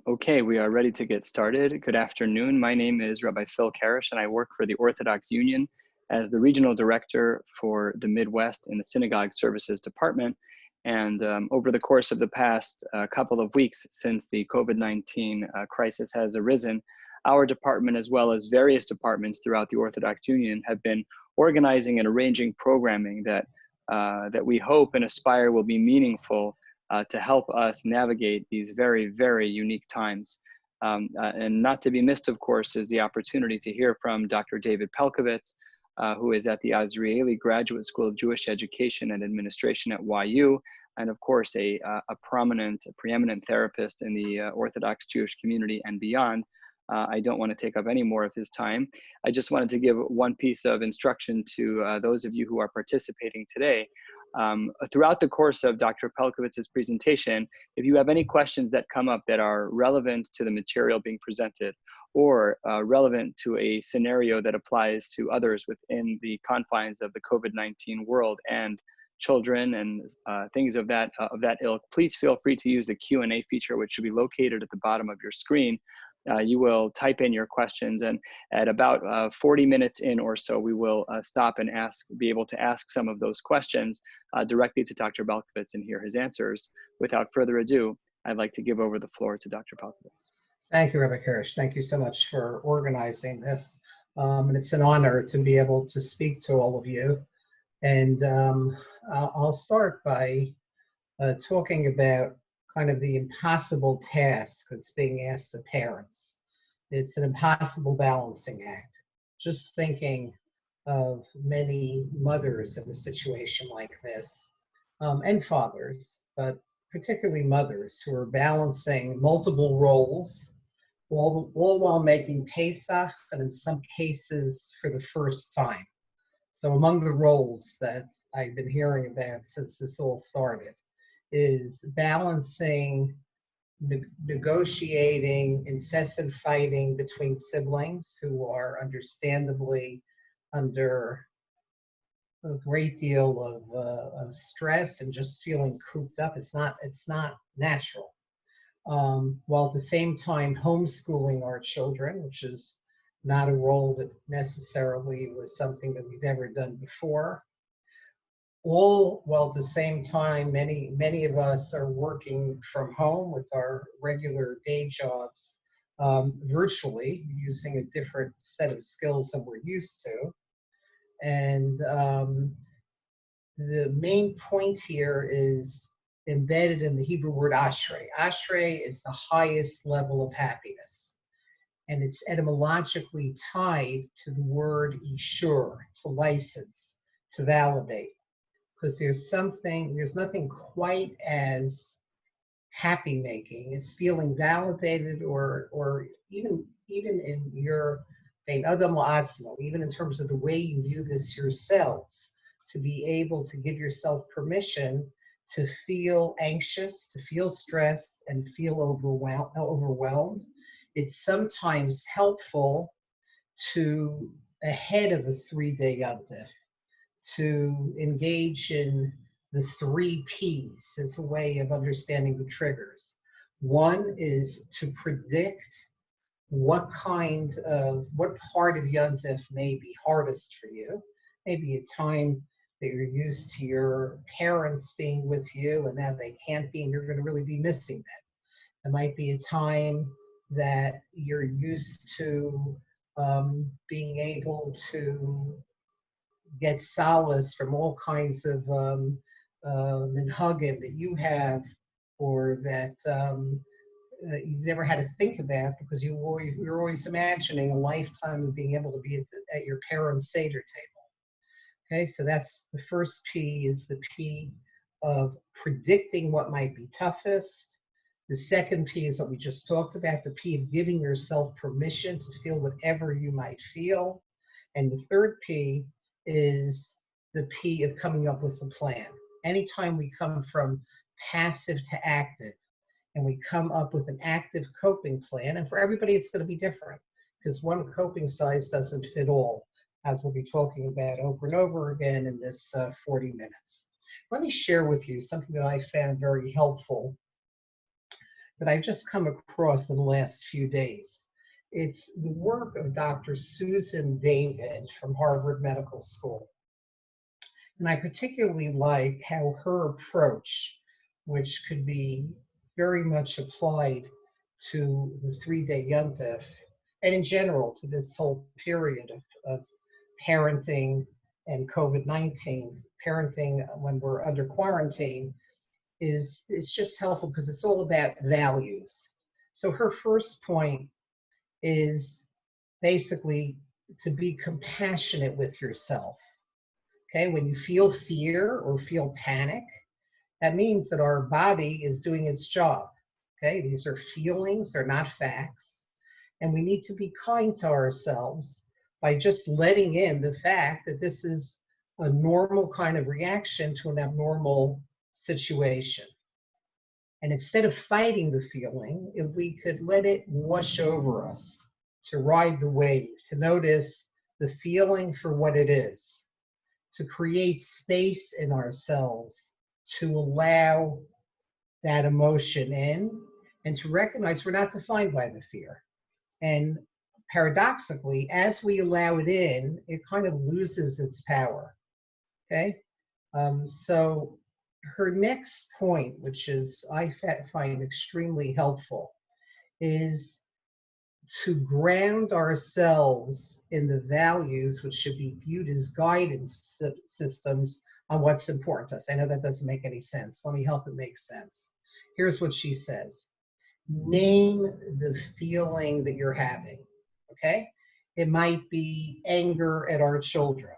Okay, we are ready to get started. Good afternoon. My name is Rabbi Phil Karish, and I work for the Orthodox Union as the Regional Director for the Midwest in the Synagogue Services Department. And over the course of the past couple of weeks since the COVID-19 crisis has arisen, our department, as well as various departments throughout the Orthodox Union, have been organizing and arranging programming that we hope and aspire will be meaningful to help us navigate these very, very unique times. And not to be missed, of course, is the opportunity to hear from Dr. David Pelcovitz, who is at the Azrieli Graduate School of Jewish Education and Administration at YU, and of course, a preeminent therapist in the Orthodox Jewish community and beyond. I don't want to take up any more of his time. I just wanted to give one piece of instruction to those of you who are participating today. Throughout the course of Dr. Pelcovitz's presentation, if you have any questions that come up that are relevant to the material being presented or relevant to a scenario that applies to others within the confines of the COVID-19 world and children and things of that ilk, please feel free to use the Q&A feature, which should be located at the bottom of your screen. You will type in your questions, and at about 40 minutes in or so, we will stop and be able to ask some of those questions directly to Dr. Pelcovitz and hear his answers. Without further ado, I'd like to give over the floor to Dr. Pelcovitz. Thank you, Rabbi Kirsch. Thank you so much for organizing this. And it's an honor to be able to speak to all of you. And I'll start by talking about kind of the impossible task that's being asked of parents. It's an impossible balancing act. Just thinking of many mothers in a situation like this, and fathers, but particularly mothers who are balancing multiple roles, all while making Pesach, and in some cases for the first time. So among the roles that I've been hearing about since this all started is balancing, negotiating, incessant fighting between siblings who are understandably under a great deal of stress and just feeling cooped up. It's not natural. While at the same time homeschooling our children, which is not a role that necessarily was something that we've ever done before. All while at the same time, many of us are working from home with our regular day jobs virtually, using a different set of skills than we're used to. And the main point here is embedded in the Hebrew word ashrei. Ashrei is the highest level of happiness. And it's etymologically tied to the word ishur, to license, to validate. Because there's nothing quite as happy making as feeling validated or even in your even in terms of the way you view this yourselves, to be able to give yourself permission to feel anxious, to feel stressed, and feel overwhelmed. It's sometimes helpful to, ahead of a 3-day Yom Tov, to engage in the 3 Ps as a way of understanding the triggers. One is to predict what part of Yom Tov may be hardest for you. Maybe a time that you're used to your parents being with you and now they can't be, and you're going to really be missing them. It might be a time that you're used to being able to get solace from all kinds of minhagim that you have, or that you've never had to think about because you're always imagining a lifetime of being able to be at your parents' Seder table. Okay, so that's the first P, is the P of predicting what might be toughest. The second P is what we just talked about, the P of giving yourself permission to feel whatever you might feel. And the third P is the P of coming up with a plan. Anytime we come from passive to active and we come up with an active coping plan, and for everybody it's going to be different because one coping size doesn't fit all, as we'll be talking about over and over again in this 40 minutes. Let me share with you something that I found very helpful that I've just come across in the last few days. It's the work of Dr. Susan David from Harvard Medical School. And I particularly like how her approach, which could be very much applied to the 3-day Yontif, and in general to this whole period of parenting and COVID-19, parenting when we're under quarantine, is just helpful because it's all about values. So her first point is basically to be compassionate with yourself. Okay, when you feel fear or feel panic, that means that our body is doing its job. Okay, these are feelings, they're not facts. And we need to be kind to ourselves by just letting in the fact that this is a normal kind of reaction to an abnormal situation. And instead of fighting the feeling, if we could let it wash over us, to ride the wave, to notice the feeling for what it is, to create space in ourselves to allow that emotion in, and to recognize we're not defined by the fear. And paradoxically, as we allow it in, it kind of loses its power. Okay? So her next point, which is I find extremely helpful, is to ground ourselves in the values which should be viewed as guidance systems on what's important to us. I know that doesn't make any sense. Let me help it make sense. Here's what she says. Name the feeling that you're having, okay? It might be anger at our children.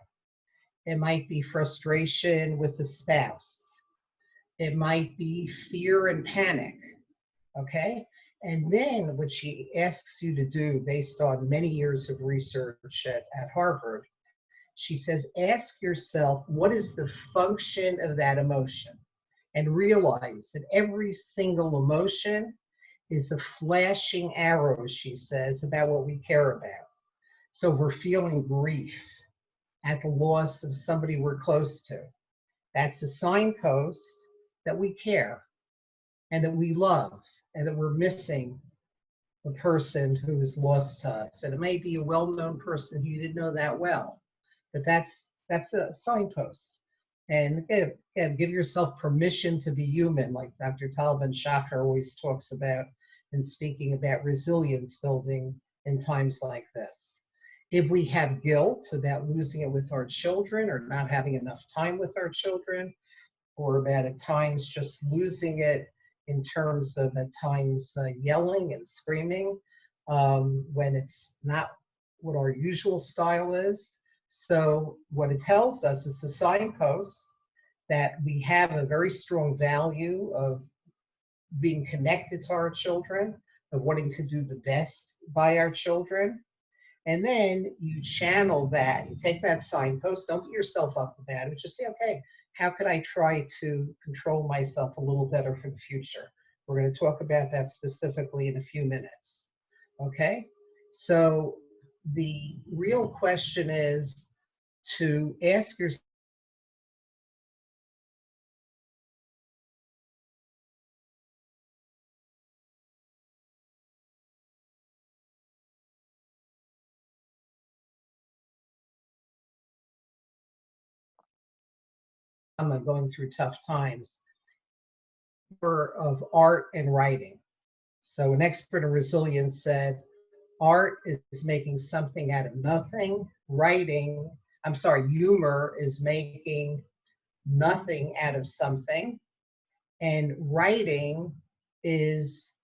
It might be frustration with the spouse. It might be fear and panic, okay? And then what she asks you to do, based on many years of research at Harvard, she says, ask yourself, what is the function of that emotion? And realize that every single emotion is a flashing arrow, she says, about what we care about. So we're feeling grief at the loss of somebody we're close to. That's a signpost that we care and that we love and that we're missing the person who is lost to us. And it may be a well-known person who you didn't know that well, but that's a signpost. And again, give yourself permission to be human, like Dr. Tal Ben-Shachar always talks about in speaking about resilience building in times like this. If we have guilt about losing it with our children or not having enough time with our children, or about at times just losing it in terms of at times yelling and screaming when it's not what our usual style is. So what it tells us, it's a signpost that we have a very strong value of being connected to our children, of wanting to do the best by our children. And then you channel that, you take that signpost, don't beat yourself up about it, just say, okay, how could I try to control myself a little better for the future? We're going to talk about that specifically in a few minutes. Okay? So the real question is to ask yourself, I'm going through tough times, of art and writing. So an expert in resilience said, art is making something out of nothing. Humor is making nothing out of something. And writing is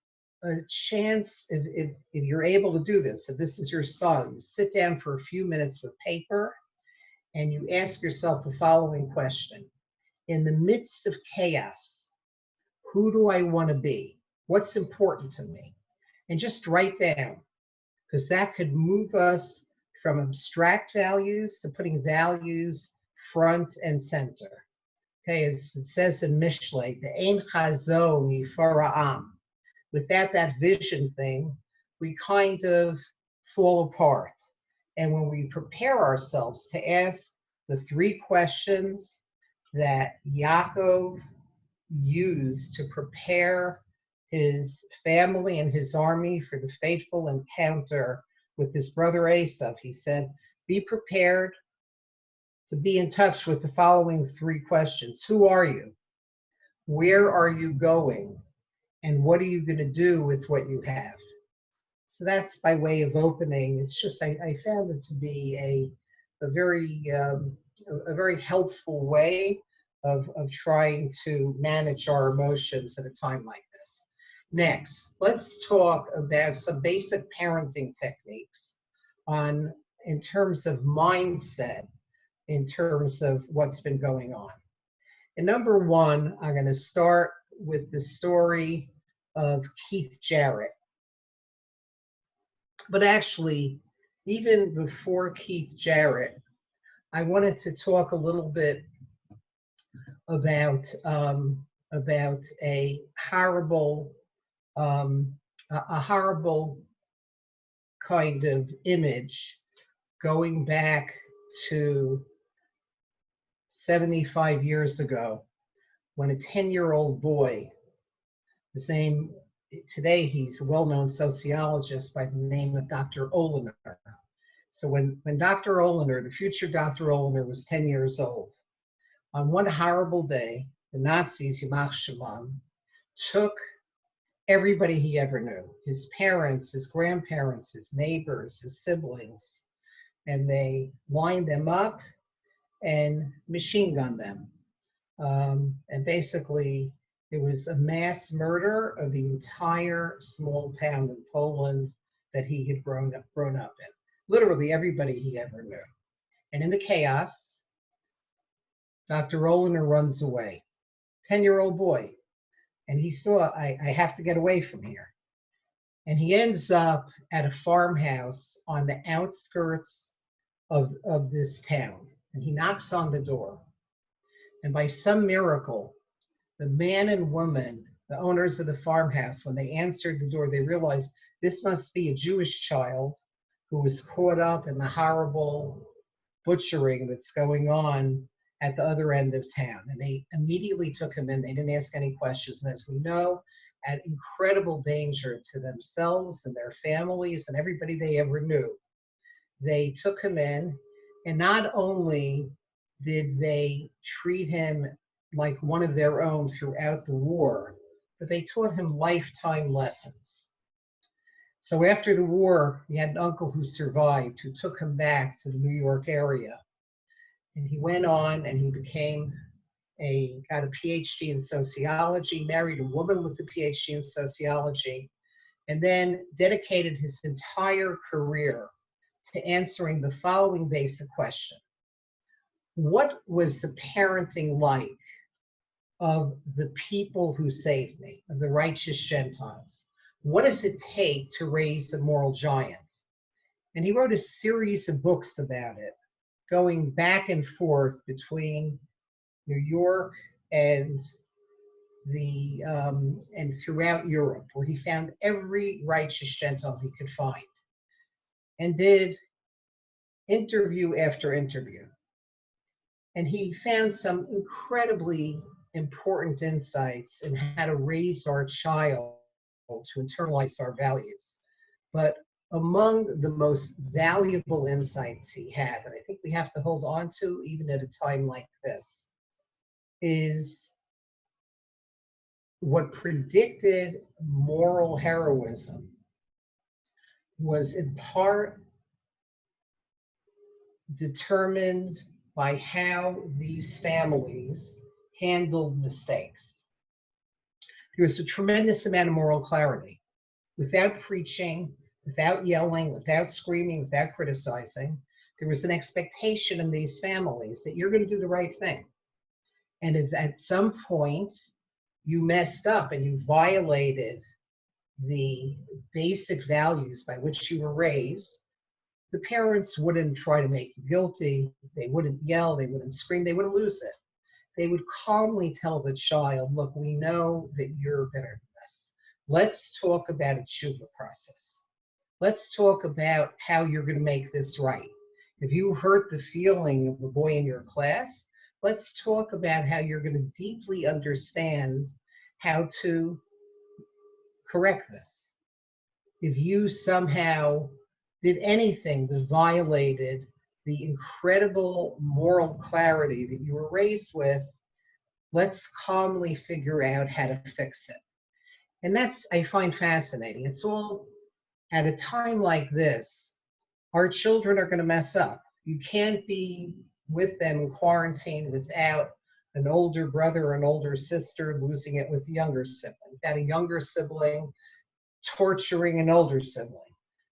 a chance, if you're able to do this, if this is your style, you sit down for a few minutes with paper and you ask yourself the following question. In the midst of chaos, who do I want to be? What's important to me? And just write down, because that could move us from abstract values to putting values front and center. Okay, as it says in Mishlei, the Ein Chazon Yifara'am. Without that vision thing, we kind of fall apart. And when we prepare ourselves to ask the 3 questions that Yaakov used to prepare his family and his army for the fateful encounter with his brother Esav. He said, be prepared to be in touch with the following three questions. Who are you? Where are you going? And what are you going to do with what you have? So that's by way of opening. It's just, I found it to be a very helpful way of trying to manage our emotions at a time like this. Next, let's talk about some basic parenting techniques in terms of mindset, in terms of what's been going on. And number one, I'm going to start with the story of Keith Jarrett. But actually, even before Keith Jarrett, I wanted to talk a little bit about a horrible a horrible kind of image going back to 75 years ago, when a 10-year-old boy, today he's a well-known sociologist by the name of Dr. Oliner. So when Dr. Oliner, the future Dr. Oliner, was 10 years old, on one horrible day, the Nazis, Yamach Shemam, took everybody he ever knew, his parents, his grandparents, his neighbors, his siblings, and they lined them up and machine gunned them. And basically, it was a mass murder of the entire small town in Poland that he had grown up in. Literally everybody he ever knew. And in the chaos, Dr. Oliner runs away, 10-year-old boy. And he saw, I have to get away from here. And he ends up at a farmhouse on the outskirts of this town. And he knocks on the door. And by some miracle, the man and woman, the owners of the farmhouse, when they answered the door, they realized this must be a Jewish child who was caught up in the horrible butchering that's going on at the other end of town. And they immediately took him in. They didn't ask any questions. And as we know, at incredible danger to themselves and their families and everybody they ever knew, they took him in. And not only did they treat him like one of their own throughout the war, but they taught him lifetime lessons. So after the war, he had an uncle who survived, who took him back to the New York area. And he went on and he got a PhD in sociology, married a woman with a PhD in sociology, and then dedicated his entire career to answering the following basic question. What was the parenting like of the people who saved me, of the righteous Gentiles? What does it take to raise a moral giant? And he wrote a series of books about it, going back and forth between New York and and throughout Europe, where he found every righteous Gentile he could find, and did interview after interview. And he found some incredibly important insights in how to raise our child to internalize our values. But among the most valuable insights he had, and I think we have to hold on to even at a time like this, is what predicted moral heroism was in part determined by how these families handled mistakes. There was a tremendous amount of moral clarity. Without preaching, without yelling, without screaming, without criticizing, there was an expectation in these families that you're going to do the right thing. And if at some point you messed up and you violated the basic values by which you were raised, the parents wouldn't try to make you guilty. They wouldn't yell, they wouldn't scream, they wouldn't lose it. They would calmly tell the child, look, we know that you're better than this. Let's talk about a tshuva process. Let's talk about how you're going to make this right. If you hurt the feeling of a boy in your class, let's talk about how you're going to deeply understand how to correct this. If you somehow did anything that violated the incredible moral clarity that you were raised with, let's calmly figure out how to fix it. And that's, I find fascinating. It's all at a time like this, our children are going to mess up. You can't be with them in quarantine without an older brother or an older sister losing it with a younger sibling, without a younger sibling torturing an older sibling,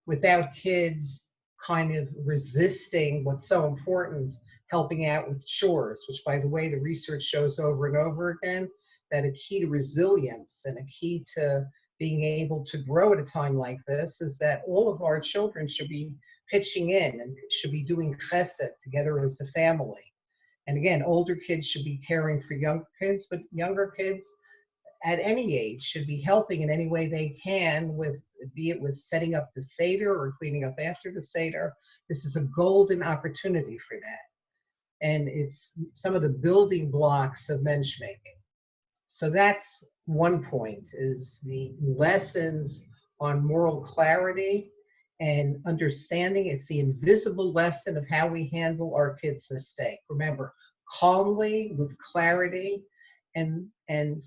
without kids kind of resisting what's so important, helping out with chores, which, by the way, the research shows over and over again that a key to resilience and a key to being able to grow at a time like this is that all of our children should be pitching in and should be doing chesed together as a family. And again, older kids should be caring for younger kids, but younger kids at any age should be helping in any way they can, with, be it with setting up the Seder or cleaning up after the Seder. This is a golden opportunity for that. And it's some of the building blocks of menschmaking. So that's one point, is the lessons on moral clarity and understanding. It's the invisible lesson of how we handle our kids' mistake. Remember, calmly, with clarity, and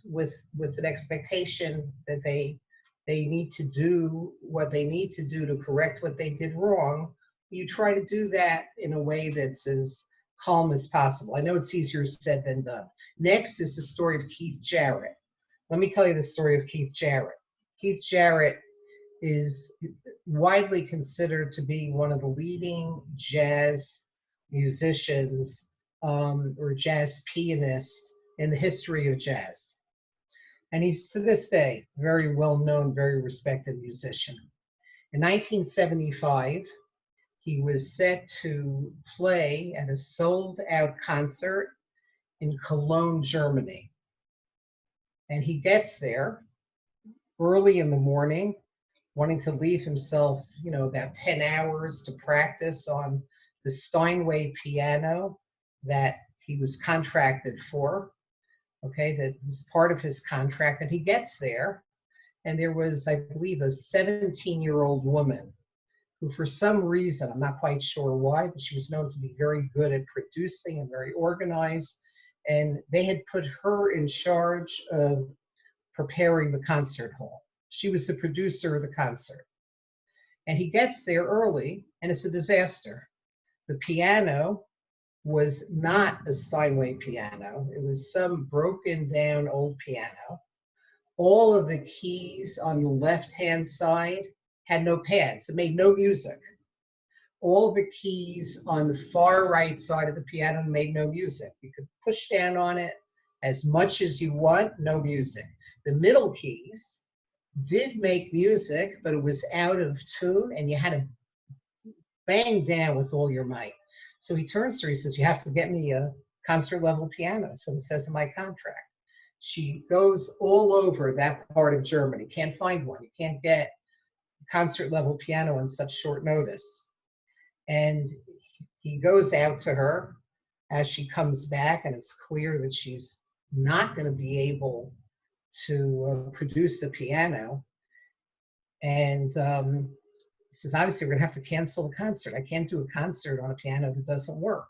with an expectation that they need to do what they need to do to correct what they did wrong. You try to do that in a way that's as calm as possible. I know it's easier said than done. Next is the story of Keith Jarrett. Let me tell you the story of Keith Jarrett. Keith Jarrett is widely considered to be one of the leading jazz musicians or jazz pianists in the history of jazz. And he's, to this day, very well-known, very respected musician. In 1975, he was set to play at a sold-out concert in Cologne, Germany. And he gets there early in the morning, wanting to leave himself, about 10 hours to practice on the Steinway piano that he was contracted for. Okay, that was part of his contract. And he gets there, and there was, I believe, a 17-year-old woman who, for some reason, I'm not quite sure why, but she was known to be very good at producing and very organized. And they had put her in charge of preparing the concert hall. She was the producer of the concert. And he gets there early, and it's a disaster. The piano was not a Steinway piano. It was some broken down old piano. All of the keys on the left-hand side had no pads. It made no music. All the keys on the far right side of the piano made no music. You could push down on it as much as you want, no music. The middle keys did make music, but it was out of tune, and you had to bang down with all your might. So he turns to her, he says, "You have to get me a concert level piano." That's what it says in my contract. She goes all over that part of Germany, can't find one. You can't get a concert level piano on such short notice. And he goes out to her as she comes back, and it's clear that she's not going to be able to produce a piano. And he says, "Obviously, we're going to have to cancel the concert. I can't do a concert on a piano that doesn't work."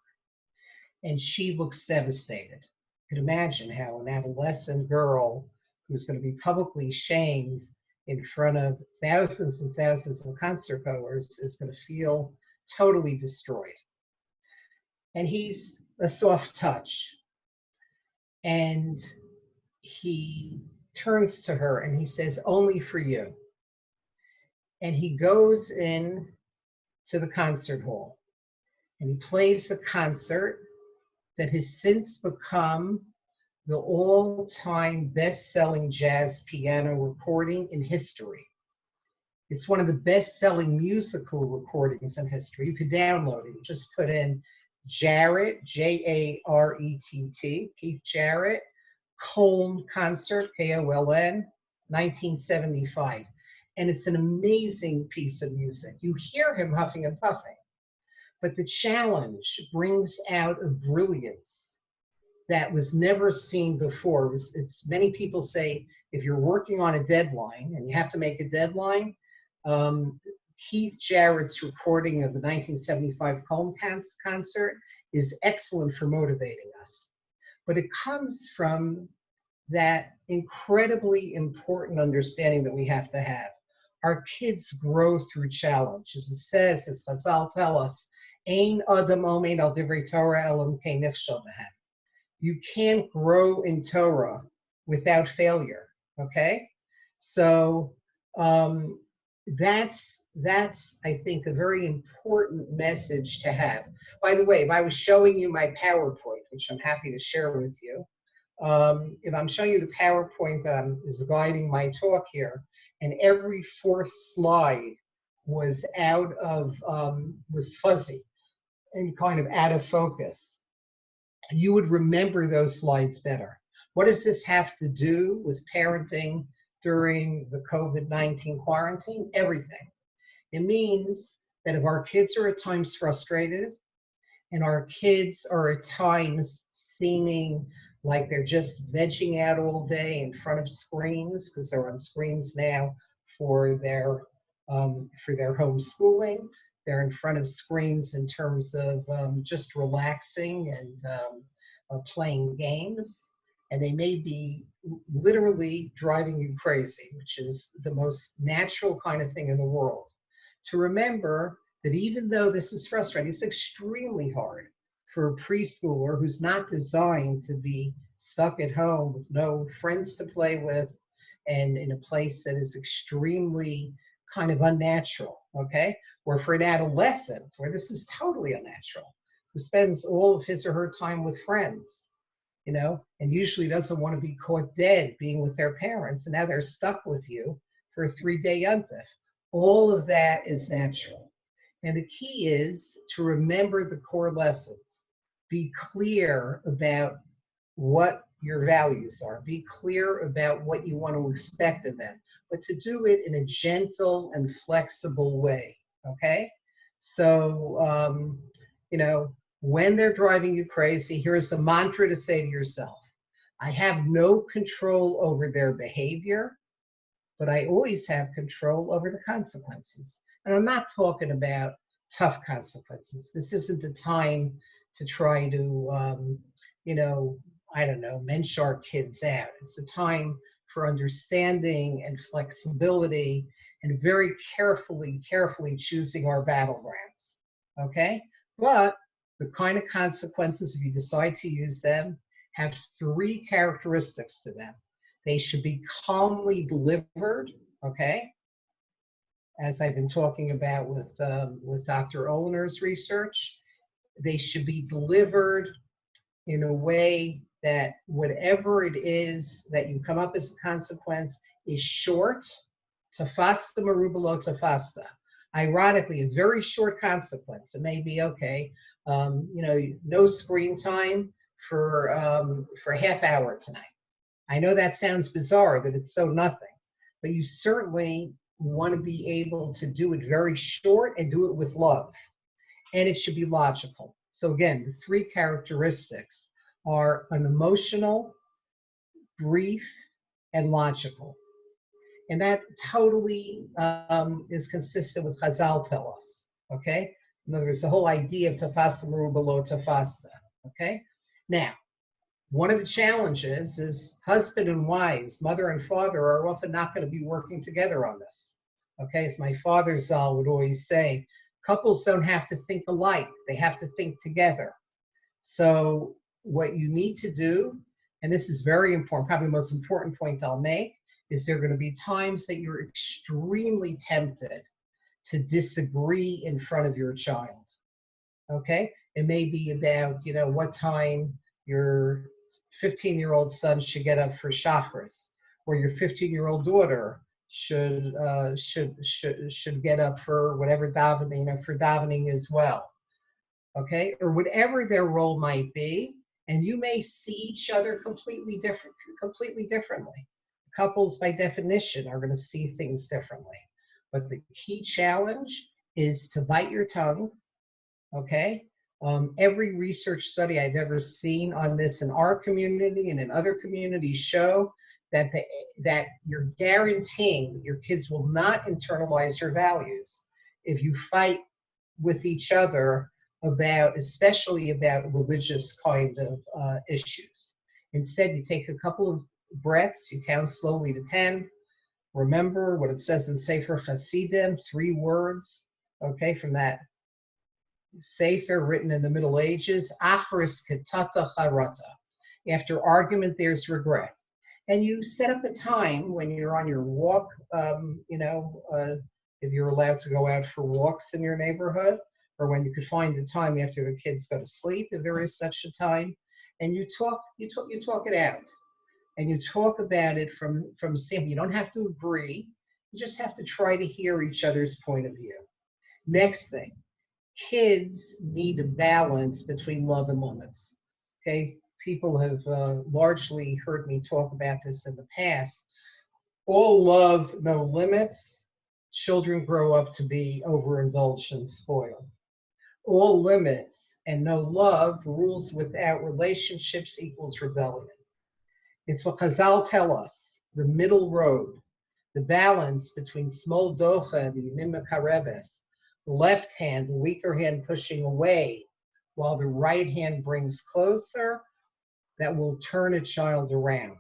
And she looks devastated. You can imagine how an adolescent girl who's going to be publicly shamed in front of thousands and thousands of concert goers is going to feel totally destroyed. And he's a soft touch. And he turns to her and he says, "Only for you." And he goes in to the concert hall and he plays a concert that has since become the all-time best-selling jazz piano recording in history. It's one of the best-selling musical recordings in history. You could download it. You just put in Jarrett, Jarrett, Keith Jarrett, Köln concert, Koln, 1975. And it's an amazing piece of music. You hear him huffing and puffing, but the challenge brings out a brilliance that was never seen before. It's many people say if you're working on a deadline and you have to make a deadline, um, Keith Jarrett's recording of the 1975 Colm concert is excellent for motivating us. But it comes from that incredibly important understanding that we have to have. Our kids grow through challenge. As it says, as Chazal tell us, Ein Adam Omeid al Divrei Torah Elam Kein Nichshel Behem. You can't grow in Torah without failure. Okay, so um, that's I think a very important message to have. By the way, if I was showing you my PowerPoint, which I'm happy to share with you, if I'm showing you the PowerPoint that is guiding my talk here, and every fourth slide was was fuzzy and kind of out of focus, you would remember those slides better. What does this have to do with parenting during the COVID-19 quarantine? Everything. It means that if our kids are at times frustrated and our kids are at times seeming like they're just vegging out all day in front of screens, because they're on screens now for their homeschooling. They're in front of screens in terms of just relaxing and playing games, and they may be literally driving you crazy, which is the most natural kind of thing in the world. To remember that even though this is frustrating, it's extremely hard for a preschooler who's not designed to be stuck at home with no friends to play with and in a place that is extremely kind of unnatural, okay? Or for an adolescent where this is totally unnatural, who spends all of his or her time with friends, you know, and usually doesn't want to be caught dead being with their parents, and now they're stuck with you for a 3-day yontif. All of that is natural. And the key is to remember the core lessons. Be clear about what your values are. Be clear about what you want to expect of them, but to do it in a gentle and flexible way, okay? So, you know, when they're driving you crazy, here's the mantra to say to yourself: I have no control over their behavior, but I always have control over the consequences. And I'm not talking about tough consequences. This isn't the time to try to, you know, I don't know, mensch our kids out. It's a time for understanding and flexibility and very carefully choosing our battlegrounds, okay? But the kind of consequences, if you decide to use them, have 3 characteristics to them. They should be calmly delivered, okay? As I've been talking about with Dr. Olener's research, they should be delivered in a way that whatever it is that you come up as a consequence is short, tafasta merubalo tafasta. Ironically, a very short consequence. It may be, okay, you know, no screen time for a half hour tonight. I know that sounds bizarre, that it's so nothing, but you certainly want to be able to do it very short and do it with love. And it should be logical. So again, the 3 characteristics are an emotional, brief, and logical. And that totally is consistent with Chazal tell us, okay? In other words, the whole idea of tafasta meru below tafasta, okay? Now, one of the challenges is husband and wives, mother and father, are often not going to be working together on this. Okay, as my father Zal would always say, couples don't have to think alike, they have to think together. So what you need to do, and this is very important, probably the most important point I'll make, is there are going to be times that you're extremely tempted to disagree in front of your child. Okay, it may be about, you know, what time your 15-year-old son should get up for chakras, or your 15-year-old daughter should get up for whatever davening, you know, for davening as well. Okay, or whatever their role might be, and you may see each other completely differently. Couples, by definition, are going to see things differently. But the key challenge is to bite your tongue, okay? Every research study I've ever seen on this in our community and in other communities show that that you're guaranteeing that your kids will not internalize your values if you fight with each other about, especially about religious kind of issues. Instead, you take a couple of breaths, you count slowly to 10. Remember what it says in Sefer Hasidim, 3 words, okay, from that Sefer written in the Middle Ages, Achris ketata charata. After argument, there's regret. And you set up a time when you're on your walk, if you're allowed to go out for walks in your neighborhood, or when you could find the time after the kids go to sleep, if there is such a time, and you talk it out. And you talk about it from sample. You don't have to agree. You just have to try to hear each other's point of view. Next thing, kids need a balance between love and limits. Okay, people have largely heard me talk about this in the past. All love, no limits. Children grow up to be overindulged and spoiled. All limits and no love, rules without relationships equals rebellion. It's what Chazal tell us, the middle road, the balance between smol docha and yimim kareves, the left hand, the weaker hand pushing away, while the right hand brings closer, that will turn a child around,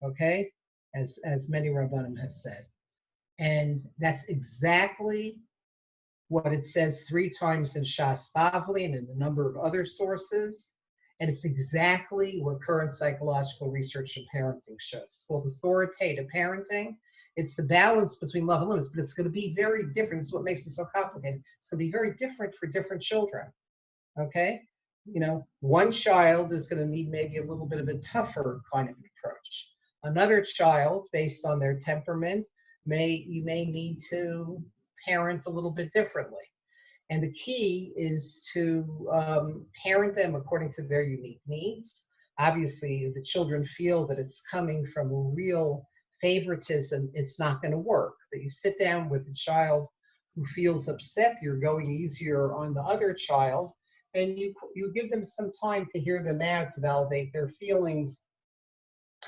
okay? As many Rabbanim have said. And that's exactly what it says 3 times in Shas Bavli and in a number of other sources. And it's exactly what current psychological research in parenting shows. It's called authoritative parenting. It's the balance between love and limits, but it's going to be very different. It's what makes it so complicated. It's going to be very different for different children, okay? You know, one child is going to need maybe a little bit of a tougher kind of approach. Another child, based on their temperament, you may need to parent a little bit differently. And the key is to parent them according to their unique needs. Obviously, if the children feel that it's coming from a real favoritism, it's not going to work. But you sit down with a child who feels upset, you're going easier on the other child, and you give them some time to hear them out, to validate their feelings,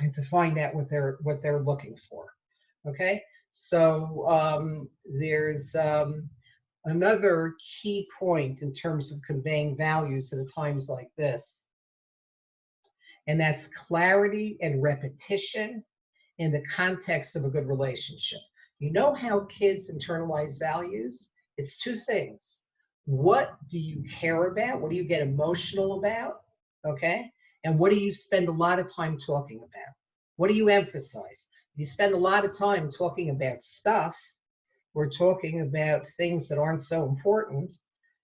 and to find out what they're looking for. Okay, so there's another key point in terms of conveying values at times like this, and that's clarity and repetition in the context of a good relationship. You know how kids internalize values? It's 2 things. What do you care about? What do you get emotional about? Okay? And what do you spend a lot of time talking about? What do you emphasize? You spend a lot of time talking about stuff. We're talking about things that aren't so important.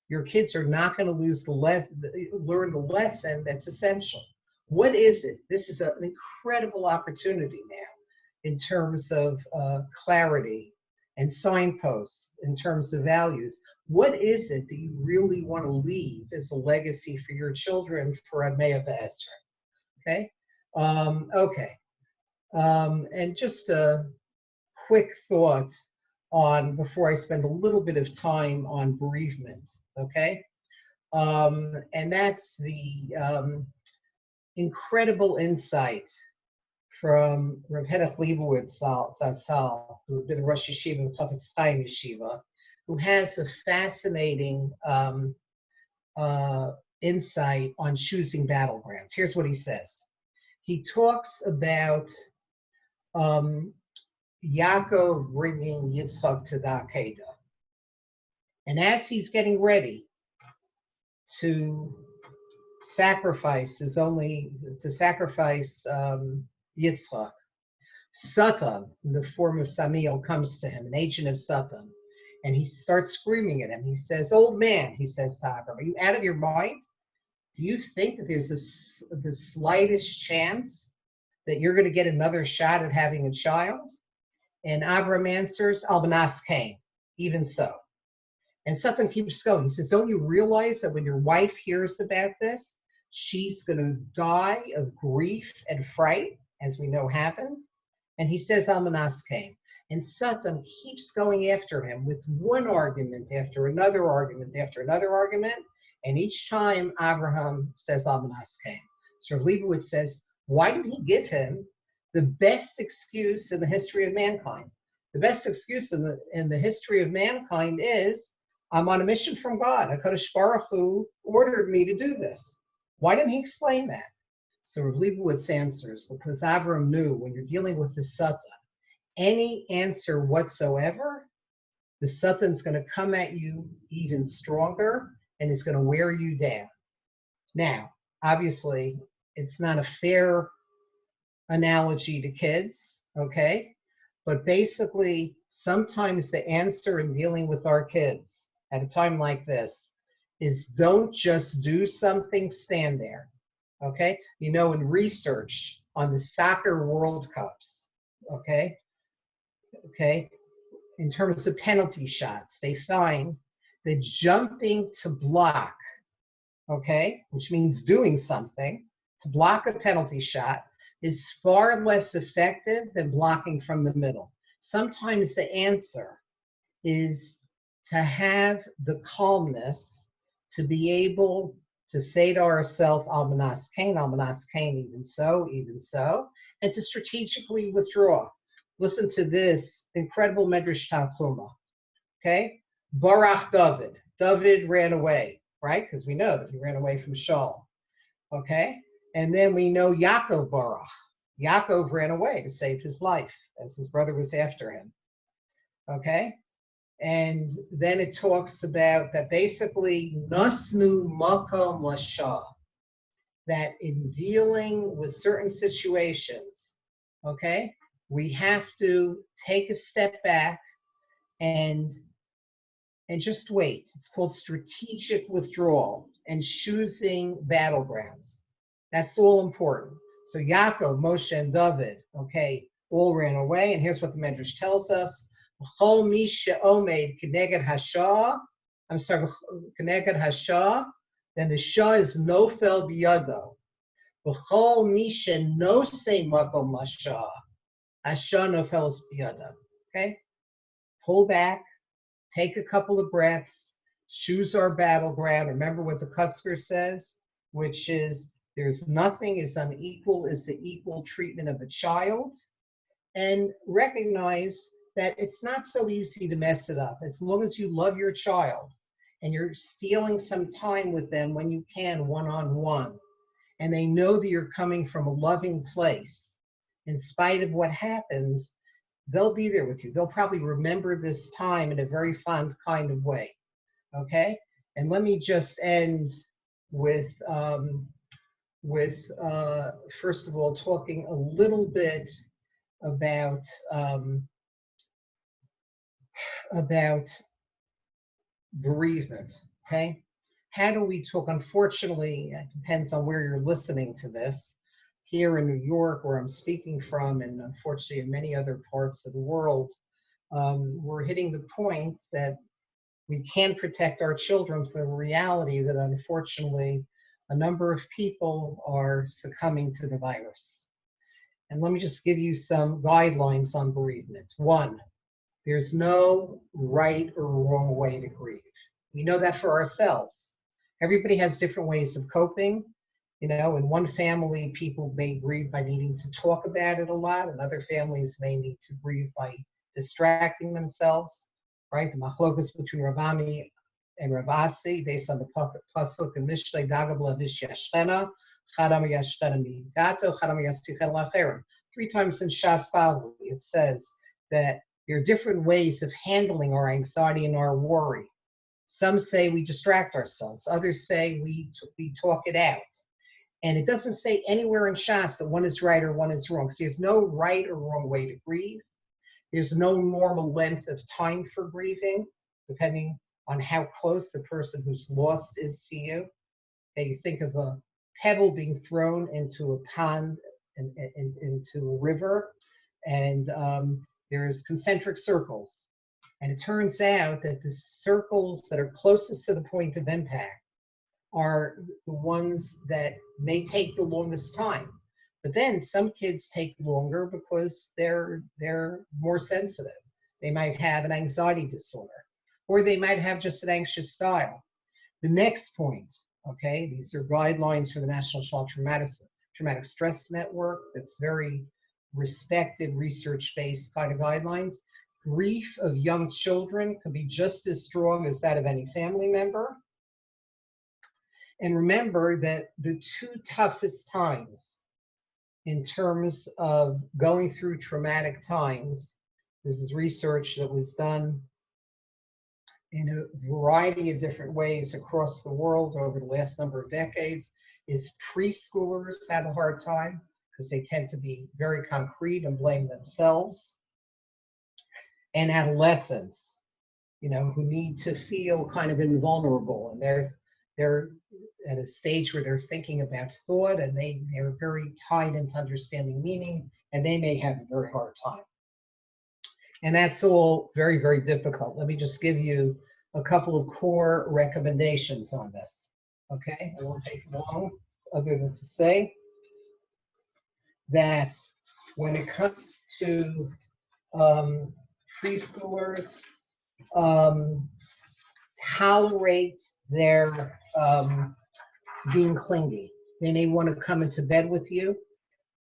Your kids are not going to learn the lesson that's essential. What is it? This is an incredible opportunity now in terms of clarity and signposts, in terms of values. What is it that you really want to leave as a legacy for your children for Admea B'Esra? Okay? And just a quick thought on, before I spend a little bit of time on bereavement, okay? And that's the incredible insight from Rav Henoch Leibowitz Zatzal, who had been the Rosh Yeshiva of Pelcovitz Yeshiva, who has a fascinating insight on choosing battlegrounds. Here's what he says. He talks about Yaakov bringing Yitzchak to the Akedah. And as he's getting ready to sacrifice Yitzchak, Satan, in the form of Samiel, comes to him, an agent of Satan, and he starts screaming at him. He says, "Old man," he says to Avram, "are you out of your mind? Do you think that there's the slightest chance that you're going to get another shot at having a child?" And Avram answers, "Albanas Cain, even so." And Satan keeps going. He says, "Don't you realize that when your wife hears about this, she's going to die of grief and fright, as we know happened?" And he says, Almanas Cain. And Satan keeps going after him with one argument after another argument after another argument. And each time Abraham says Almanas came. So Leibowitz says, why did he give him the best excuse in the history of mankind? The best excuse in the history of mankind is, I'm on a mission from God. HaKadosh Baruch Hu ordered me to do this. Why didn't he explain that? So Leibowitz answers, because Abraham knew when you're dealing with the Satan, any answer whatsoever, the Satan's going to come at you even stronger and is going to wear you down. Now, obviously, it's not a fair analogy to kids, okay? But basically, sometimes the answer in dealing with our kids at a time like this is don't just do something, stand there, okay? You know, in research on the soccer World Cups, okay, in terms of penalty shots, they find that jumping to block, okay, which means doing something, to block a penalty shot, is far less effective than blocking from the middle. Sometimes the answer is to have the calmness to be able to say to ourselves, Almanas Kain, even so, and to strategically withdraw. Listen to this incredible Medrash Tanchuma, okay? Barach David. David ran away, right? Because we know that he ran away from Shaul, okay? And then we know Yaakov Barach. Yaakov ran away to save his life as his brother was after him, okay? And then it talks about that basically, Nasnu Makom Lasha, that in dealing with certain situations, okay, we have to take a step back and just wait. It's called strategic withdrawal and choosing battlegrounds. That's all important. So Yaakov, Moshe, and David, okay, all ran away. And here's what the Medrash tells us. Then the Shah is Nofel Biyado. V'chol misha no say makom l'shah. Hasha nofel biyado. Okay? Pull back, take a couple of breaths, choose our battleground. Remember what the Kutzker says, which is there's nothing as unequal as the equal treatment of a child. And recognize that it's not so easy to mess it up. As long as you love your child and you're stealing some time with them when you can, one-on-one, and they know that you're coming from a loving place, in spite of what happens, they'll be there with you. They'll probably remember this time in a very fond kind of way, okay? And let me just end with first of all, talking a little bit about bereavement, okay? How do we talk? Unfortunately, it depends on where you're listening to this. Here in New York, where I'm speaking from, and unfortunately in many other parts of the world, we're hitting the point that we can protect our children from the reality that unfortunately a number of people are succumbing to the virus. And let me just give you some guidelines on bereavement. One, there's no right or wrong way to grieve. We know that for ourselves. Everybody has different ways of coping. You know, in one family, people may grieve by needing to talk about it a lot, and other families may need to grieve by distracting themselves, right? The machlokas between Ravami and Ravasi, based on the pasuk and Mishlei Dagabla Vishyashchena, Chadam Yashchena Migato, Chadam Yashchena Lacherim. 3 times in Shas Bavli, it says that there are different ways of handling our anxiety and our worry. Some say we distract ourselves. Others say we talk it out. And it doesn't say anywhere in Shas that one is right or one is wrong. So there's no right or wrong way to grieve. There's no normal length of time for grieving, depending on how close the person who's lost is to you. Okay, you think of a pebble being thrown into a pond, and into a river, and there's concentric circles. And it turns out that the circles that are closest to the point of impact are the ones that may take the longest time. But then some kids take longer because they're more sensitive. They might have an anxiety disorder, or they might have just an anxious style. The next point, okay, these are guidelines for the National Child Traumatic Stress Network. That's very respected, research-based kind of guidelines. Grief of young children could be just as strong as that of any family member. And remember that the two toughest times in terms of going through traumatic times, this is research that was done in a variety of different ways across the world over the last number of decades, is preschoolers have a hard time because they tend to be very concrete and blame themselves, and adolescents, who need to feel kind of invulnerable, and they're at a stage where they're thinking about thought, and they're very tied into understanding meaning, and they may have a very hard time. And that's all very, very difficult. Let me just give you a couple of core recommendations on this. Okay, it won't take long, other than to say that when it comes to preschoolers, tolerate their being clingy. They may want to come into bed with you.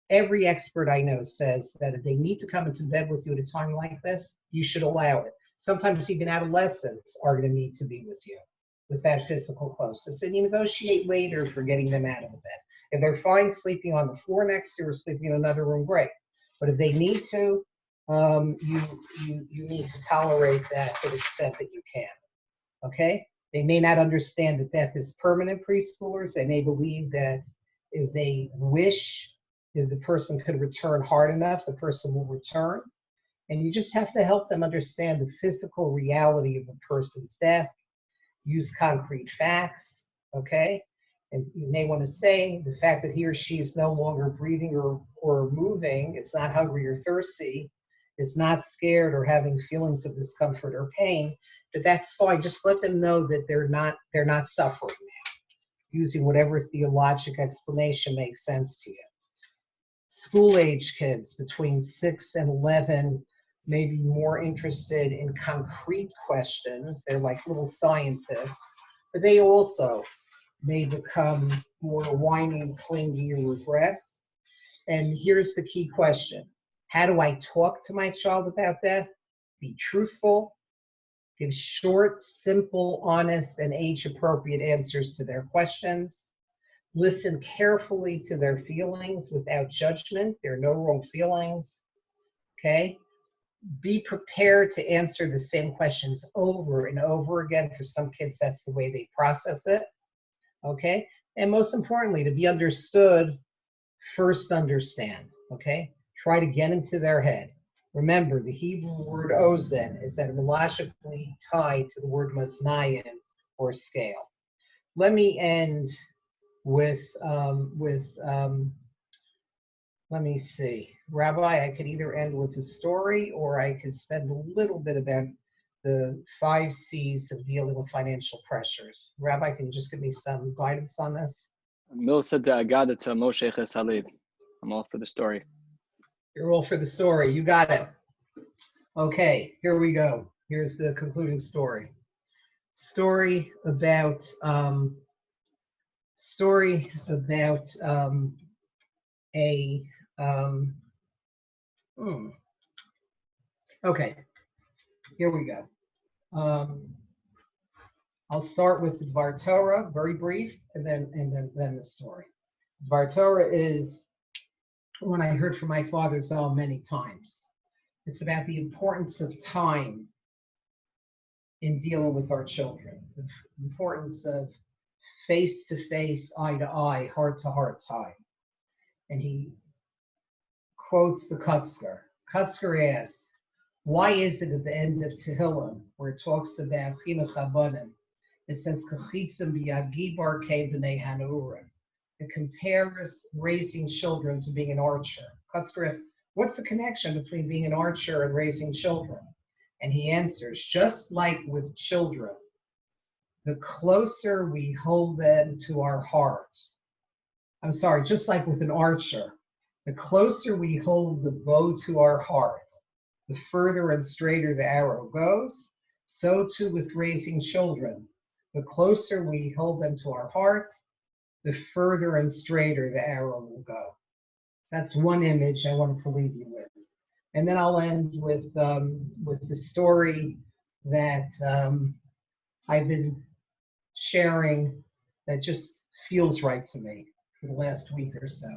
Every expert I know says that if they need to come into bed with you at a time like this, you should allow it. Sometimes even adolescents are going to need to be with you with that physical closeness. And you negotiate later for getting them out of the bed. If they're fine sleeping on the floor next to you or sleeping in another room, great. But if they need to, you need to tolerate that to the extent that you can. Okay? They may not understand that death is permanent, preschoolers. They may believe that if they wish, if the person could return hard enough, the person will return. And you just have to help them understand the physical reality of a person's death. Use concrete facts, okay? And you may want to say the fact that he or she is no longer breathing or moving, is not hungry or thirsty, is not scared or having feelings of discomfort or pain, that's fine. Just let them know that they're not suffering now, using whatever theologic explanation makes sense to you. School-age kids between 6 and 11 may be more interested in concrete questions. They're like little scientists, but they also may become more whiny, clingy, or regressed. And here's the key question. How do I talk to my child about death? Be truthful. Give short, simple, honest, and age-appropriate answers to their questions. Listen carefully to their feelings without judgment. There are no wrong feelings, okay? Be prepared to answer the same questions over and over again. For some kids, that's the way they process it, okay? And most importantly, to be understood, first understand, okay? Try to get into their head. Remember, the Hebrew word ozen is etymologically tied to the word maznayin, or scale. Let me end with let me see. Rabbi, I could either end with a story or I could spend a little bit about the 5 C's of dealing with financial pressures. Rabbi, can you just give me some guidance on this? Milsa da'agada to Moshe Chesalev. I'm all for the story. You're all for the story. You got it. Okay, here we go. Here's the concluding story. Story about okay, here we go. I'll start with the Dvar Torah, very brief, and then the story. Dvar Torah is one I heard from my father Zal many times. It's about the importance of time in dealing with our children, the importance of face-to-face, eye-to-eye, heart-to-heart time. And he quotes the Kutzker. Kutzker asks, why is it at the end of Tehillim, where it talks about Chinuch Habanim, it says, Kachitzim b'yagibar ke b'nei hanurim. It compares raising children to being an archer. Kutzker asks, what's the connection between being an archer and raising children? And he answers, just like with children, the closer we hold them to our heart, just like with an archer, the closer we hold the bow to our heart, the further and straighter the arrow goes. So too with raising children. The closer we hold them to our heart, the further and straighter the arrow will go. That's one image I wanted to leave you with. And then I'll end with the story that I've been sharing that just feels right to me for the last week or so.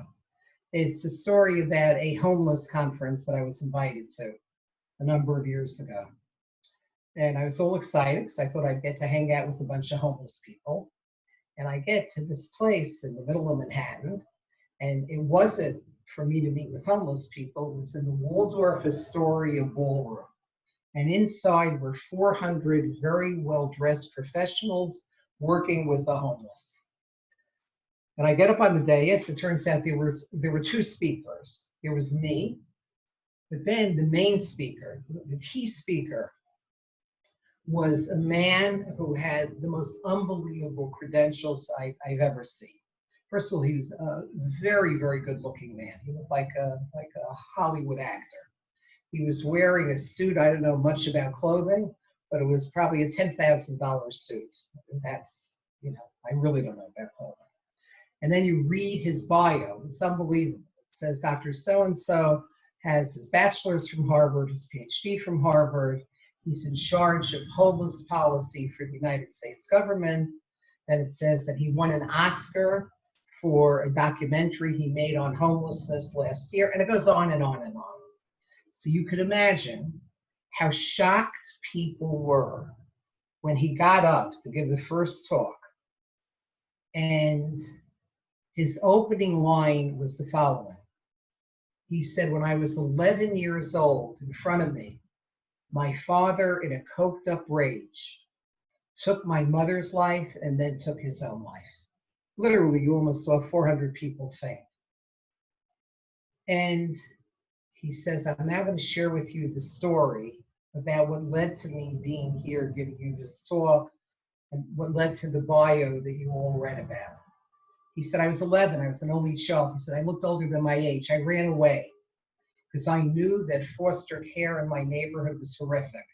It's a story about a homeless conference that I was invited to a number of years ago. And I was all excited because I thought I'd get to hang out with a bunch of homeless people. And I get to this place in the middle of Manhattan, and it wasn't for me to meet with homeless people. It was in the Waldorf Astoria ballroom. And inside were 400 very well-dressed professionals working with the homeless. And I get up on the dais. It turns out there were two speakers. There was me, but then the main speaker, the key speaker, was a man who had the most unbelievable credentials I've ever seen. First of all, he was a very, very good-looking man. He looked like a Hollywood actor. He was wearing a suit. I don't know much about clothing, but it was probably a $10,000 suit. That's, I really don't know about clothing. And then you read his bio. It's unbelievable. It says Dr. So-and-so has his bachelor's from Harvard, his PhD from Harvard. He's in charge of homeless policy for the United States government. Then it says that he won an Oscar for a documentary he made on homelessness last year. And it goes on and on and on. So you could imagine how shocked people were when he got up to give the first talk. And his opening line was the following. He said, when I was 11 years old, in front of me, my father, in a coked up rage, took my mother's life and then took his own life. Literally, you almost saw 400 people faint. And he says, I'm now going to share with you the story about what led to me being here giving you this talk and what led to the bio that you all read about. He said, I was 11. I was an only child. He said, I looked older than my age. I ran away because I knew that foster care in my neighborhood was horrific.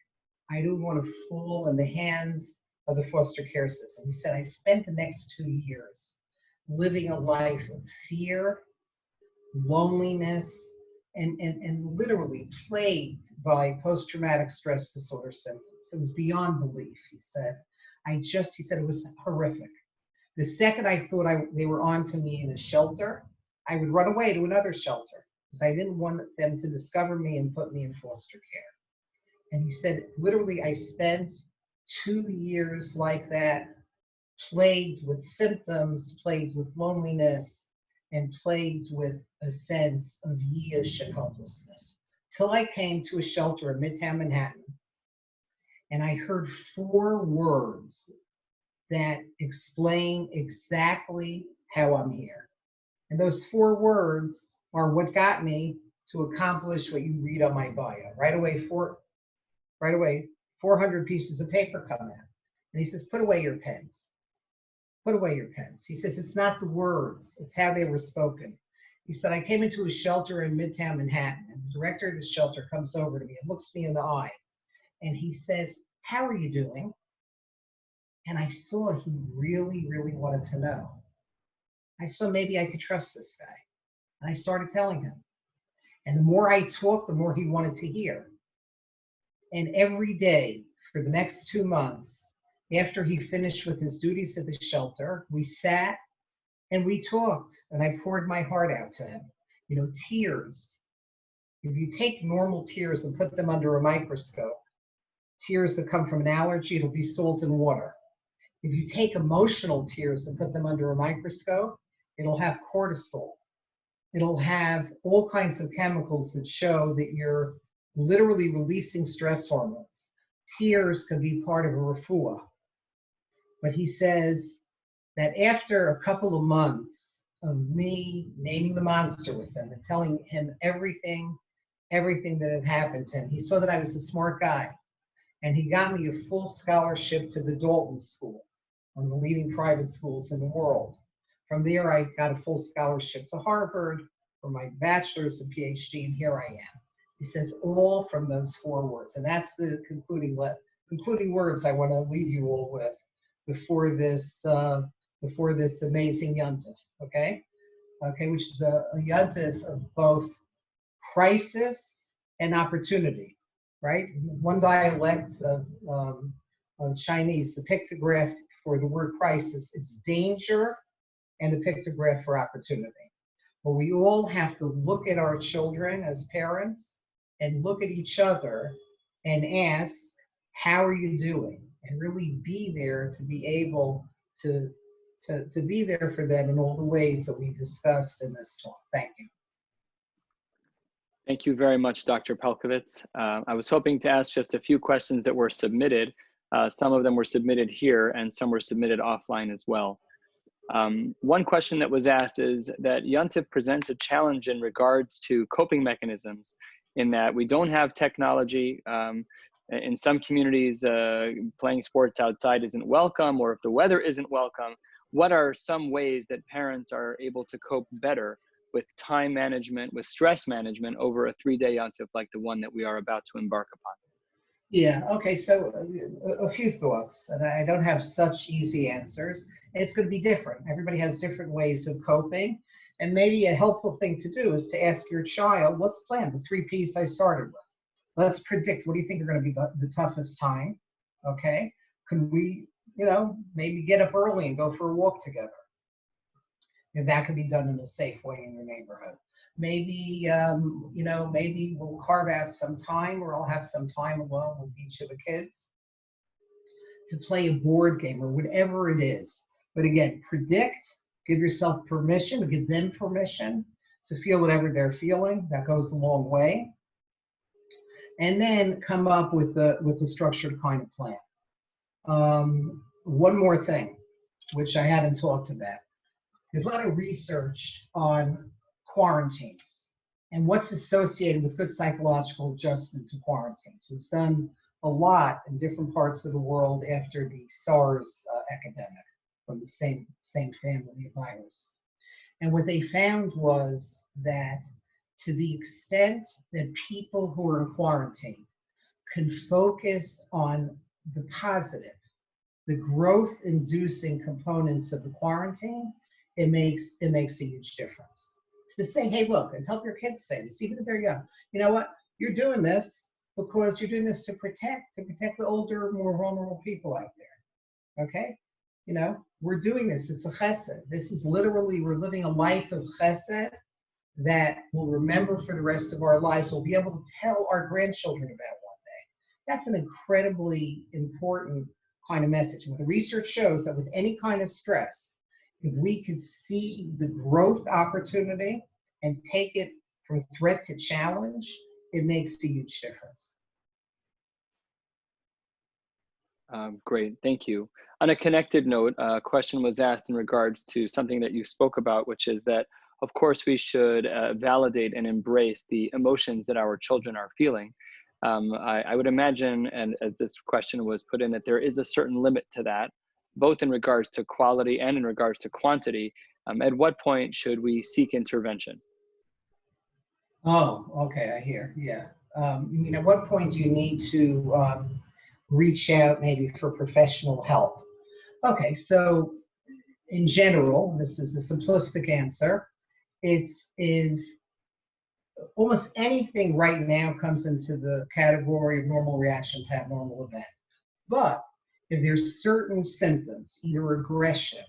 I didn't want to fall in the hands of the foster care system. He said, I spent the next 2 years living a life of fear, loneliness, and literally plagued by post-traumatic stress disorder symptoms. It was beyond belief, he said. He said it was horrific. The second I thought they were on to me in a shelter, I would run away to another shelter because I didn't want them to discover me and put me in foster care. And he said, literally, I spent 2 years like that, plagued with symptoms, plagued with loneliness, and plagued with a sense of yish and hopelessness. Till I came to a shelter in Midtown Manhattan, and I heard 4 words that explain exactly how I'm here. And those 4 words are what got me to accomplish what you read on my bio. Right away, 400 pieces of paper come out. And he says, put away your pens. Put away your pens. He says, it's not the words, it's how they were spoken. He said, I came into a shelter in Midtown Manhattan, and the director of the shelter comes over to me and looks me in the eye. And he says, how are you doing? And I saw he really, really wanted to know. I saw maybe I could trust this guy. And I started telling him. And the more I talked, the more he wanted to hear. And every day for the next 2 months, after he finished with his duties at the shelter, we sat and we talked, and I poured my heart out to him. Tears. If you take normal tears and put them under a microscope, tears that come from an allergy, it'll be salt and water. If you take emotional tears and put them under a microscope, it'll have cortisol. It'll have all kinds of chemicals that show that you're literally releasing stress hormones. Tears can be part of a refuah. But he says that after a couple of months of me naming the monster with him and telling him everything that had happened to him, he saw that I was a smart guy. And he got me a full scholarship to the Dalton School, one of the leading private schools in the world. From there, I got a full scholarship to Harvard for my bachelor's and PhD, and here I am. He says, all from those 4 words. And that's the concluding words I want to leave you all with. before this amazing yontif, okay? Okay, which is a yontif of both crisis and opportunity, right? One dialect of Chinese, the pictograph for the word crisis is danger, and the pictograph for opportunity. But we all have to look at our children as parents and look at each other and ask, how are you doing? And really be there to be able to be there for them in all the ways that we discussed in this talk. Thank you. Thank you very much, Dr. Pelcovitz. I was hoping to ask just a few questions that were submitted. Some of them were submitted here and some were submitted offline as well. One question that was asked is that Yontif presents a challenge in regards to coping mechanisms, in that we don't have technology. In some communities, playing sports outside isn't welcome, or if the weather isn't welcome, what are some ways that parents are able to cope better with time management, with stress management over a 3-day Yontif like the one that we are about to embark upon? Yeah, okay, so a few thoughts, and I don't have such easy answers. It's going to be different. Everybody has different ways of coping, and maybe a helpful thing to do is to ask your child, let's plan the 3 Ps I started with. Let's predict, what do you think are going to be the toughest time, okay? Can we, maybe get up early and go for a walk together? And that could be done in a safe way in your neighborhood. Maybe, maybe we'll carve out some time, or I'll have some time alone with each of the kids to play a board game or whatever it is. But again, predict, give yourself permission, give them permission to feel whatever they're feeling. That goes a long way. And then come up with a structured kind of plan. One more thing, which I hadn't talked about. There's a lot of research on quarantines and what's associated with good psychological adjustment to quarantines. It was done a lot in different parts of the world after the SARS epidemic from the same family of virus. And what they found was that to the extent that people who are in quarantine can focus on the positive, the growth-inducing components of the quarantine, it makes a huge difference. To say, hey, look, and help your kids say this, even if they're young. You know what? You're doing this because you're doing this to protect the older, more vulnerable people out there. Okay? We're doing this. It's a chesed. This is literally, we're living a life of chesed that we'll remember for the rest of our lives. We'll be able to tell our grandchildren about one day. That's an incredibly important kind of message. What the research shows that with any kind of stress, if we could see the growth opportunity and take it from threat to challenge, it makes a huge difference. Great, thank you. On a connected note, a question was asked in regards to something that you spoke about, which is that, of course, we should validate and embrace the emotions that our children are feeling. I would imagine, and as this question was put in, that there is a certain limit to that, both in regards to quality and in regards to quantity. At what point should we seek intervention? Oh, okay, I hear, yeah. At what point do you need to reach out maybe for professional help? Okay, so in general, this is a simplistic answer. It's if almost anything right now comes into the category of normal reaction to abnormal event. But if there's certain symptoms, either aggression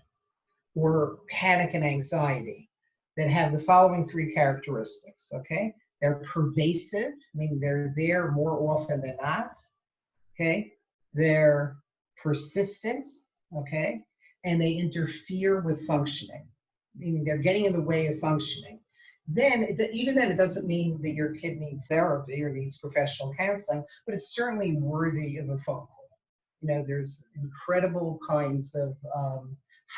or panic and anxiety, that have the following 3 characteristics, okay? They're pervasive, meaning they're there more often than not, okay? They're persistent, okay? And they interfere with functioning, meaning they're getting in the way of functioning. Then, even then, it doesn't mean that your kid needs therapy or needs professional counseling, but it's certainly worthy of a phone call. There's incredible kinds of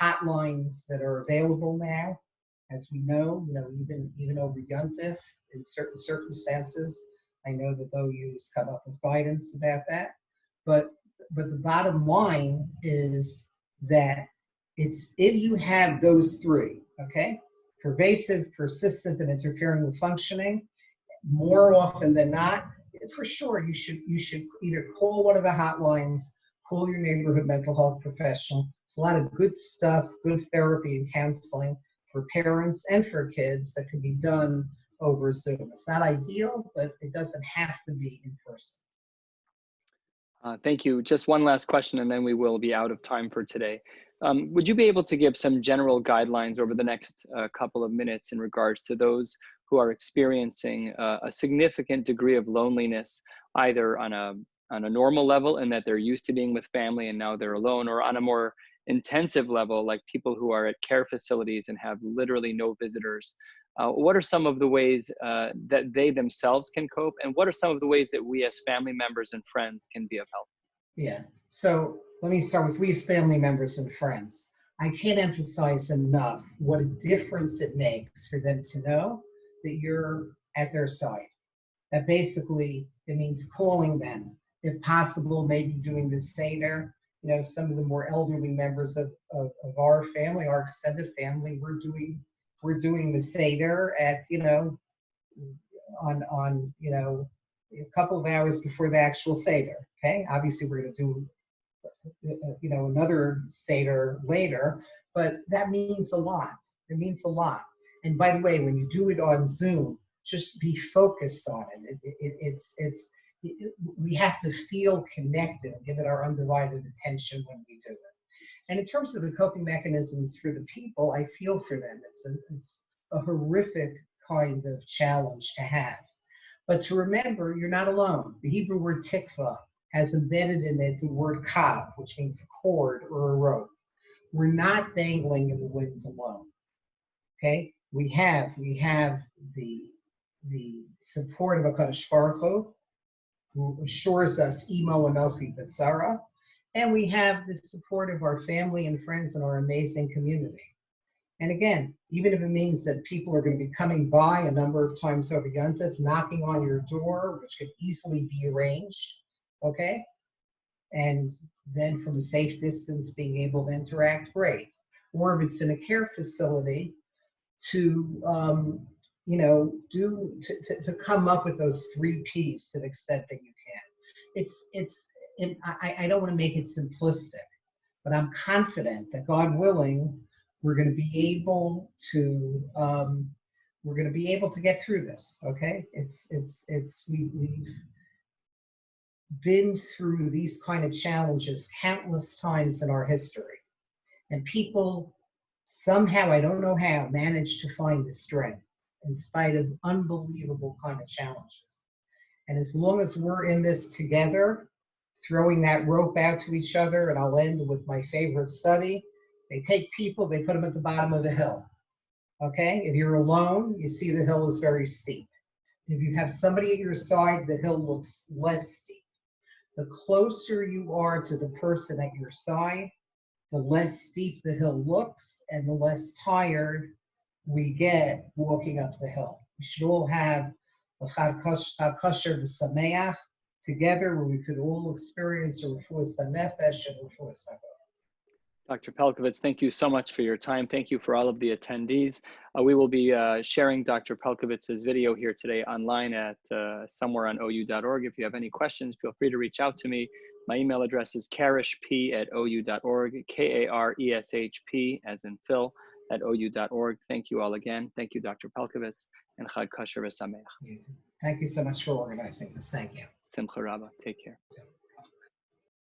hotlines that are available now, as we know, even over Yontif in certain circumstances. I know that they'll come up with guidance about that. But the bottom line is that it's if you have those 3, okay? Pervasive, persistent, and interfering with functioning, more often than not, for sure, you should either call one of the hotlines, Call your neighborhood mental health professional. There's a lot of good stuff, good therapy and counseling for parents and for kids that can be done over Zoom. It's not ideal, but it doesn't have to be in person. Thank you. Just one last question, and then we will be out of time for today. Would you be able to give some general guidelines over the next couple of minutes in regards to those who are experiencing a significant degree of loneliness, either on a normal level in that they're used to being with family and now they're alone, or on a more intensive level, like people who are at care facilities and have literally no visitors? What are some of the ways that they themselves can cope, and what are some of the ways that we as family members and friends can be of help? Yeah. So let me start with we as family members and friends. I can't emphasize enough what a difference it makes for them to know that you're at their side. That basically it means calling them, if possible, maybe doing the Seder. You know, some of the more elderly members of our family, our extended family, we're doing the Seder at, on a couple of hours before the actual Seder. Okay, obviously we're going to do another Seder later, but that means a lot. It means a lot. And by the way, when you do it on Zoom, just be focused on it. We have to feel connected and give it our undivided attention when we do it. And in terms of the coping mechanisms for the people, I feel for them. It's a horrific kind of challenge to have. But to remember, you're not alone. The Hebrew word tikva has embedded in it the word kav, which means a cord or a rope. We're not dangling in the wind alone. Okay? We have the support of HaKadosh Baruch Hu, who assures us imo anochi b'tzara, and we have the support of our family and friends and our amazing community. And again, even if it means that people are going to be coming by a number of times over Yontif, knocking on your door, which could easily be arranged, okay? And then from a safe distance, being able to interact, great. Or if it's in a care facility, to to come up with those 3 Ps to the extent that you can. I don't want to make it simplistic, but I'm confident that God willing, we're going to be able to get through this. Okay, we've been through these kind of challenges countless times in our history, and people somehow, I don't know how, managed to find the strength in spite of unbelievable kind of challenges. And as long as we're in this together, throwing that rope out to each other, and I'll end with my favorite study, they take people, they put them at the bottom of a hill. Okay? If you're alone, you see the hill is very steep. If you have somebody at your side, the hill looks less steep. The closer you are to the person at your side, the less steep the hill looks and the less tired we get walking up the hill. We should all have a Chag Kosher v'Sameach together, where we could all experience a refuas hanefesh and refuas haguf. Dr. Pelcovitz, thank you so much for your time. Thank you for all of the attendees. We will be sharing Dr. Pelcovitz's video here today online at somewhere on ou.org. If you have any questions, feel free to reach out to me. My email address is kareshp@ou.org, KARESHP as in Phil @ou.org. Thank you all again. Thank you, Dr. Pelcovitz, and Chag Kosher v'Sameach. Thank you so much for organizing this. Thank you. Simcha Rabba. Take care.